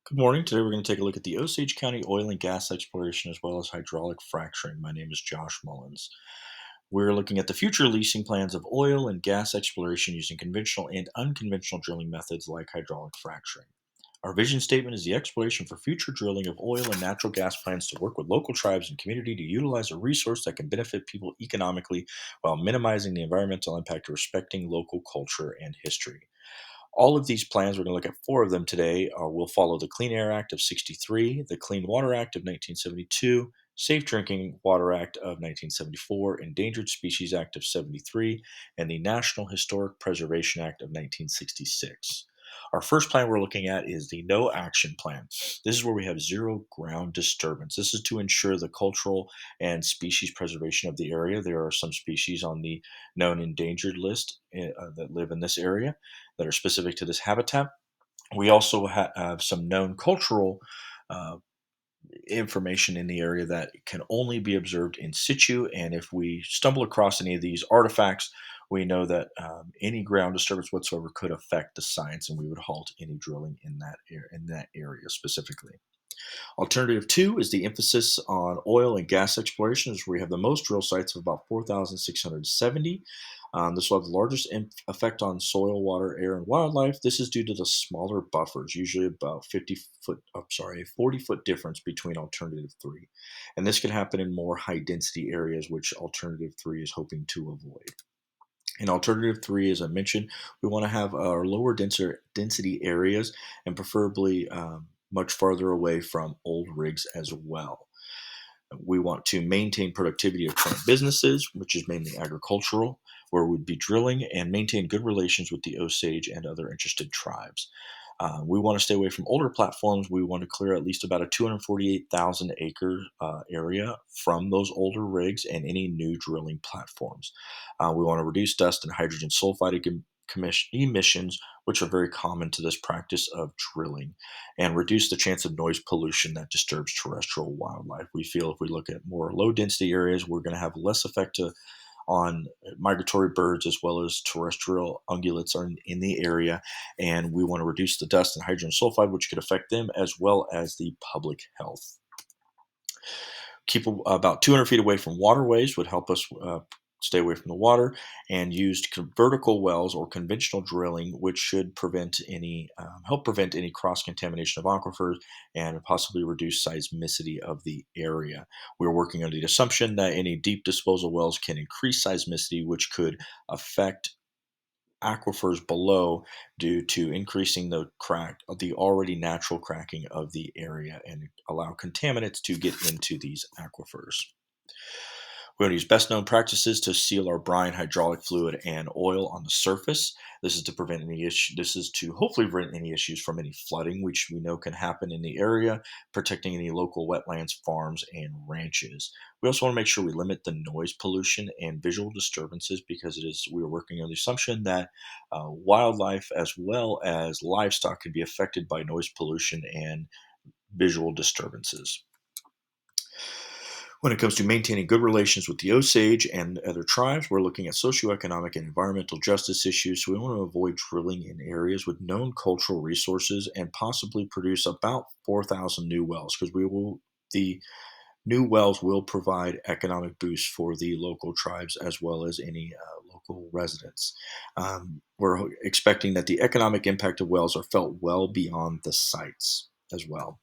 Good morning. Today we're going to take a look at the Osage County oil and gas exploration as well as hydraulic fracturing. My name is Josh Mullins. We're looking at the future leasing plans of oil and gas exploration using conventional and unconventional drilling methods like hydraulic fracturing. Our vision statement is the exploration for future drilling of oil and natural gas plants to work with local tribes and community to utilize a resource that can benefit people economically while minimizing the environmental impact of respecting local culture and history. All of these plans, we're going to look at four of them today, will follow the Clean Air Act of 63, the Clean Water Act of 1972, Safe Drinking Water Act of 1974, Endangered Species Act of 73, and the National Historic Preservation Act of 1966. Our first plan we're looking at is the No Action Plan. This is where we have zero ground disturbance. This is to ensure the cultural and species preservation of the area. There are some species on the known endangered list that live in this area that are specific to this habitat. We also have some known cultural uh, information in the area that can only be observed in situ. And if we stumble across any of these artifacts, we know that any ground disturbance whatsoever could affect the science, and we would halt any drilling in that area specifically. Alternative two is the emphasis on oil and gas exploration, where we have the most drill sites of about 4,670. This will have the largest effect on soil, water, air, and wildlife. This is due to the smaller buffers, usually about 40-foot difference between alternative three. And this can happen in more high density areas, which alternative three is hoping to avoid. In alternative three, as I mentioned, we want to have our lower density areas and preferably much farther away from old rigs as well. We want to maintain productivity of current businesses, which is mainly agricultural, where we'd be drilling, and maintain good relations with the Osage and other interested tribes. We want to stay away from older platforms. We want to clear at least about a 248,000 acre area from those older rigs and any new drilling platforms. We want to reduce dust and hydrogen sulfide emissions, which are very common to this practice of drilling, and reduce the chance of noise pollution that disturbs terrestrial wildlife. We feel if we look at more low density areas, we're going to have less effect on migratory birds as well as terrestrial ungulates are in the area, and we want to reduce the dust and hydrogen sulfide, which could affect them as well as the public health. Keep about 200 feet away from waterways would help us stay away from the water, and used vertical wells or conventional drilling, which should help prevent any cross contamination of aquifers and possibly reduce seismicity of the area. We're working under the assumption that any deep disposal wells can increase seismicity, which could affect aquifers below due to increasing the already natural cracking of the area and allow contaminants to get into these aquifers. We're going to use best known practices to seal our brine, hydraulic fluid, and oil on the surface. This is to prevent any issue. This is to hopefully prevent any issues from any flooding, which we know can happen in the area, protecting any local wetlands, farms, and ranches. We also want to make sure we limit the noise pollution and visual disturbances because we are working on the assumption that wildlife as well as livestock can be affected by noise pollution and visual disturbances. When it comes to maintaining good relations with the Osage and other tribes, we're looking at socioeconomic and environmental justice issues. So we want to avoid drilling in areas with known cultural resources and possibly produce about 4,000 new wells because the new wells will provide economic boosts for the local tribes as well as any local residents. We're expecting that the economic impact of wells are felt well beyond the sites as well.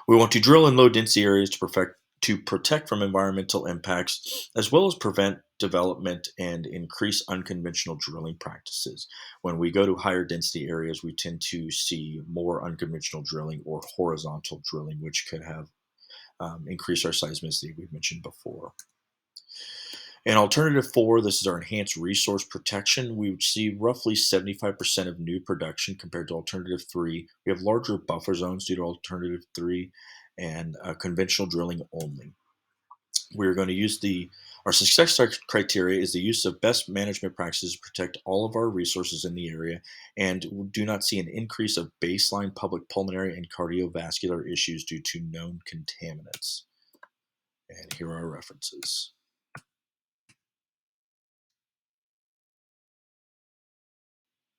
We want to drill in low density areas to protect from environmental impacts, as well as prevent development and increase unconventional drilling practices. When we go to higher density areas, we tend to see more unconventional drilling or horizontal drilling, which could have increase our seismicity we've mentioned before. In alternative four, this is our enhanced resource protection. We would see roughly 75% of new production compared to alternative three. We have larger buffer zones due to alternative three and conventional drilling only. We're going to use our success criteria is the use of best management practices to protect all of our resources in the area, and we do not see an increase of baseline public pulmonary and cardiovascular issues due to known contaminants. And here are our references.